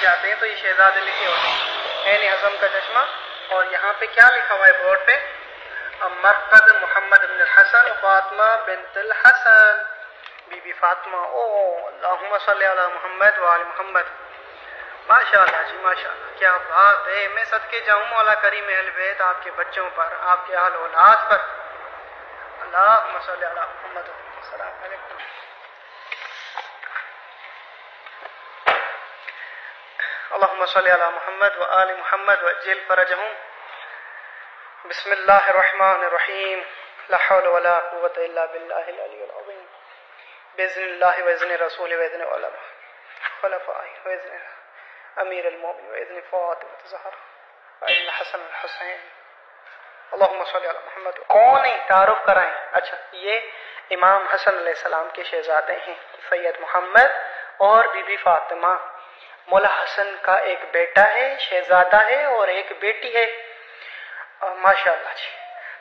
جاتے ہیں تو یہ شہزادے لکھے ہوتے ہیں، عین اعظم کا چشمہ، اور یہاں پہ کیا لکھا ہوا ہے بورڈ پہ؟ مرقد محمد بن الحسن فاطمہ بنت الحسن، بی بی فاطمہ۔ او اللہم صلی علی محمد وآل محمد۔ ماشاء اللہ جی، ماشاء اللہ، کیا بات ہے۔ میں صدقے جاؤں مولا کریم اہل بیت آپ کے بچوں پر، آپ کے اہل اولاد پر۔ اللہم صلی علی محمد۔ السلام علیکم۔ اللہم صلی علی محمد وآل محمد وعجل فرجہم۔ بسم اللہ الرحمن الرحیم، لا حول ولا قوة الا باللہ العلی العظیم، بإذن اللہ وإذن رسول وإذن علماء خلفاء وإذن امیر المومن وإذن فاطمة الزہرا وإذن حسن الحسین۔ اللہم صلی علی محمد۔ کون ہے؟ تعارف کرائیں۔ اچھا، یہ امام حسن علیہ السلام کے شہزادے ہیں، سید محمد اور بی بی فاطمہ۔ مولا حسن کا ایک بیٹا ہے، شہزادہ ہے، اور ایک بیٹی ہے۔ ماشاء اللہ جی،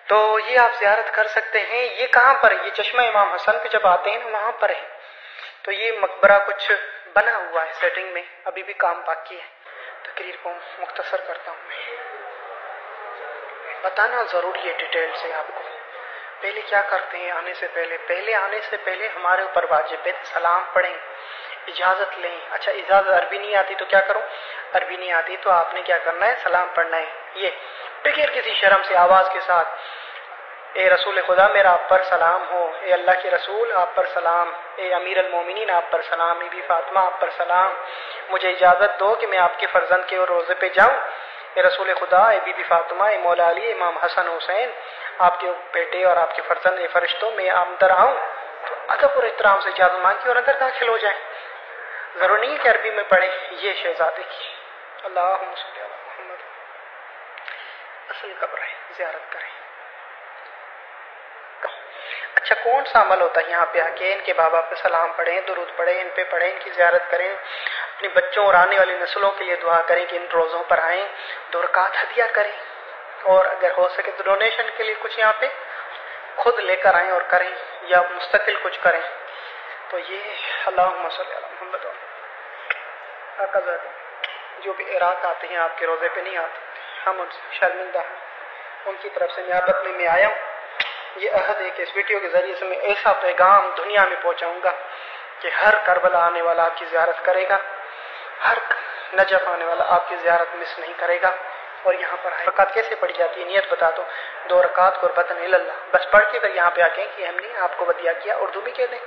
تو یہ آپ زیارت کر سکتے ہیں۔ یہ کہاں پر ہے؟ یہ چشمہ امام حسن پہ جب آتے ہیں وہاں پر ہے۔ تو یہ مقبرہ کچھ بنا ہوا ہے سیٹنگ میں، ابھی بھی کام باقی ہے۔ تقریر کو مختصر کرتا ہوں میں، بتانا ضروری ہے ڈیٹیل سے آپ کو۔ پہلے کیا کرتے ہیں آنے سے پہلے ہمارے اوپر واجب ہے سلام پڑھیں، اجازت لیں۔ اچھا، اجازت عربی نہیں آتی تو کیا کروں؟ عربی نہیں آتی تو آپ نے کیا کرنا ہے؟ سلام پڑھنا ہے، یہ بغیر کسی شرم سے آواز کے ساتھ۔ اے رسول خدا میرا آپ پر سلام ہو، اے اللہ کے رسول آپ پر سلام، اے امیر المومنین آپ پر سلام، اے بی فاطمہ آپ پر سلام، مجھے اجازت دو کہ میں آپ کے فرزند کے روزے پہ جاؤں۔ اے رسول خدا، اے بی بی فاطمہ، اے مولا علی، امام حسن حسین، آپ کے بیٹے اور آپ کے فرزند، اے فرشتوں، میں اندر آؤں۔ تو ادب اور احترام سے اجازت مانگی اور اندر داخل ہو جائیں۔ ضرور نہیں ہے کہ عربی میں پڑھیں۔ یہ شہزادے کی اللہم صلی علی محمد۔ اصل قبر ہے، زیارت کریں۔ اچھا، کون سا عمل ہوتا ہے یہاں پہ آ کے؟ ان کے بابا پہ سلام پڑھیں، درود پڑھیں، ان پہ پڑھیں، ان کی زیارت کریں، اپنے بچوں اور آنے والی نسلوں کے لیے دعا کریں کہ ان روزوں پر آئیں، 2 رکعت ہدیہ کریں، اور اگر ہو سکے تو ڈونیشن کے لیے کچھ یہاں پہ خود لے کر آئیں اور کریں، یا مستقل کچھ کریں۔ تو یہ اللہم صلی علی محمد۔ آقا زادہ جو بھی عراق آتے ہیں آپ کے روزے پہ نہیں آتے، ہم ان سے شرمندہ ہیں، ان کی طرف سے نیابت میں آیا ہوں۔ یہ عہد ہے کہ اس ویڈیو کے ذریعے سے میں ایسا پیغام دنیا میں پہنچاؤں گا کہ ہر کربلا آنے والا آپ کی زیارت کرے گا، ہر نجف آنے والا آپ کی زیارت مس نہیں کرے گا۔ اور یہاں پر رکعت کیسے پڑھی جاتی ہے نیت بتا دو، 2 رکعت قربتاً اللہ، بس پڑھ کے پھر یہاں پہ آ کے کہ ہم نے آپ کو ودیعہ کیا، اردو میں کہہ دیں۔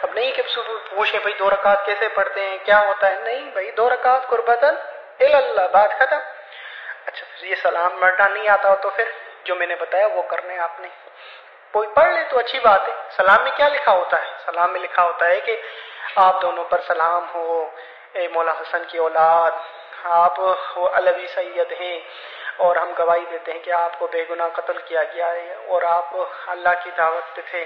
اب نہیں کہ پوچھیں بھائی 2 رکعت کیسے پڑھتے ہیں، کیا ہوتا ہے، نہیں بھائی 2 رکعت قربتاً اللہ، بات ختم۔ اچھا، یہ سلام پڑھنا نہیں آتا ہو تو پھر جو میں نے بتایا وہ کرنا ہے آپ نے۔ کوئی پڑھ لے تو اچھی بات ہے۔ سلام میں کیا لکھا ہوتا ہے؟ سلام میں لکھا ہوتا ہے کہ آپ دونوں پر سلام ہو، اے مولا حسن کی اولاد، آپ وہ علوی سید ہیں، اور ہم گواہی دیتے ہیں کہ آپ کو بے گناہ قتل کیا گیا ہے، اور آپ اللہ کی دعوت پہ تھے،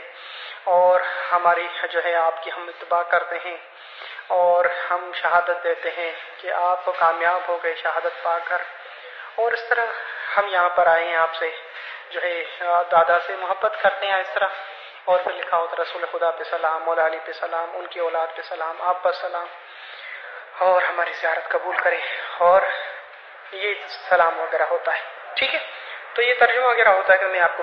اور ہماری جو ہے آپ کی ہم اتباع کرتے ہیں، اور ہم شہادت دیتے ہیں کہ آپ کامیاب ہو گئے شہادت پا کر۔ اور اس طرح ہم یہاں پر آئے ہیں آپ سے جو ہے دادا سے محبت کرتے ہیں اس طرح۔ اور پھر لکھا ہوتا رسول خدا پہ سلام، مولا علی پہ سلام، ان کی اولاد پہ سلام، آپ پر سلام، اور ہماری زیارت قبول کرے۔ اور یہ سلام وغیرہ ہوتا ہے، ٹھیک ہے۔ تو یہ ترجمہ وغیرہ ہوتا ہے کہ میں آپ کو